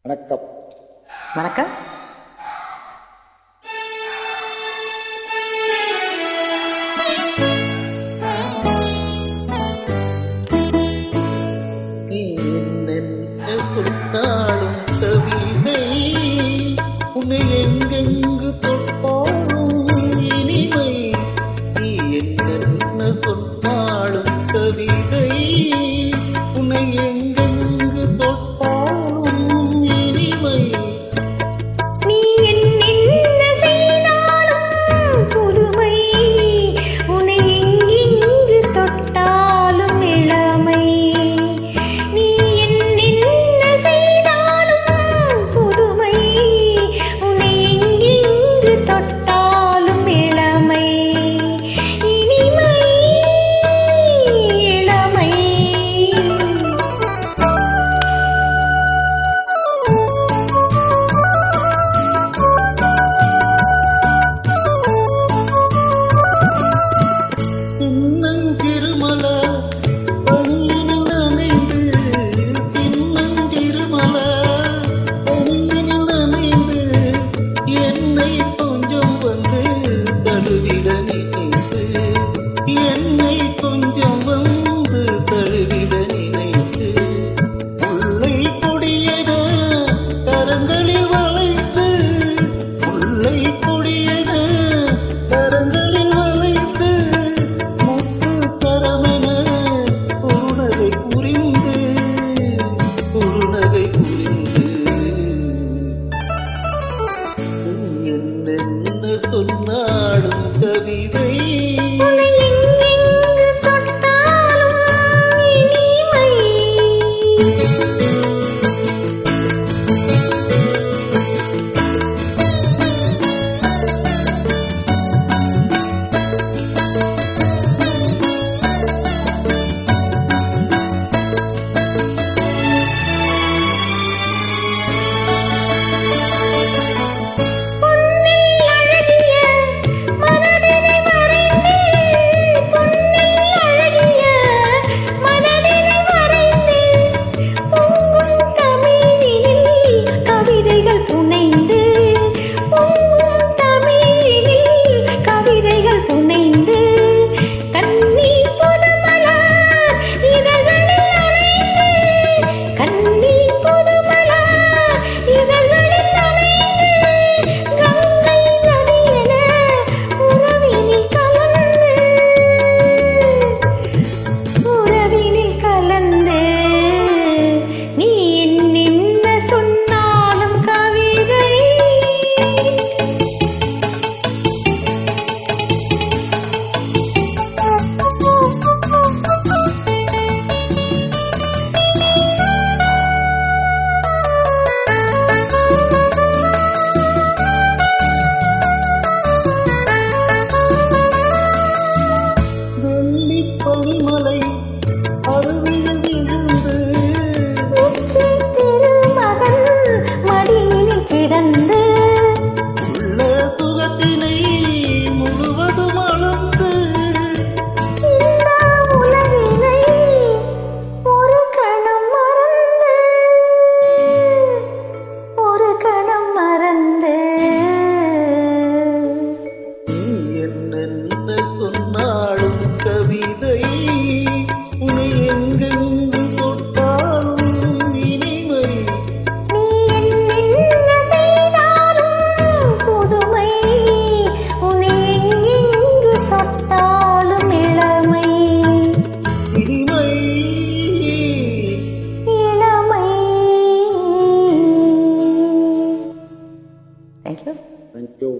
வணக்கம். வணக்கம். நீ என்னென்ன சொன்னாலும் கவிதை, உன்னை எங்கெங்கு தொட்டாலும் இனிமை. நீ என்னென்ன சொன்னாலும் கவிதை, உன்னை எங்கெங்கு தொட்டாலும் இனிமை. நீ என்னென்ன செய்தாலும் புதுமை, உன்னை எங்கெங்கு தொட்டாலும் இளமை. நீ என்னென்ன செய்தாலும் புதுமை, உன்னை எங்கெங்கு தொட்டாலும் இளமை. இனிமை இளமை. சின்னஞ்சிறுமல பணியினில் நனைந்து, சின்னஞ்சிறுமல பணியினில் நனைந்து, என்னை கொஞ்சம் வந்து தழுவிட நினைத்து, என்னை கொஞ்சம் வந்து தழுவிட நினைத்து, முல்லை கொடியென கரங்களில் வளைத்து, முல்லை கொடியென கரங்களில் வளைத்து, முத்து தரமென குறுநகை புரிந்து, குறுநகை புரிந்து. நீ என்னென்ன சொன்னாலும் கவிதை, உன்னை எங்கெங்கு தொட்டாலும் இனிமை. பொன்னில் அழகிய மனதினை வரைந்து, பொன்னில் அழகிய மனதினை வரைந்து, பொங்கும் தமிழினில் கவிதைகள் புனைந்து, பொங்கும் தமிழினில் கவிதைகள் புனைந்து, கன்னி புதுமலர் இதழ்களில் அலைந்து, கன்னி புதுமலர் இதழ்களில் அலைந்து, கங்கை நதியென உறவினில் கலந்து, உறவினில் கலந்து. நீ என்னென்ன சொன்னாலும் கவிதை. வெள்ளி பனிமலை அருவியில் விழுந்து, உச்சி திருமகன் மடியினில் கிடந்து, உள்ள சுகத்தினை முழுவதும் அளந்து, இந்த உலகினை ஒரு கணம் மறந்து, ஒரு கணம் மறந்து. நீ என்னென்ன சொன்னாலும் கவிதை, உன்னை எங்கெங்கு தொட்டாலும் இனிமை. நீ என்னென்ன செய்தாலும் புதுமை, உன்னை எங்கெங்கு தொட்டாலும் இளமை. இனிமை. இளமை. Thank you. தேங்க்யூ.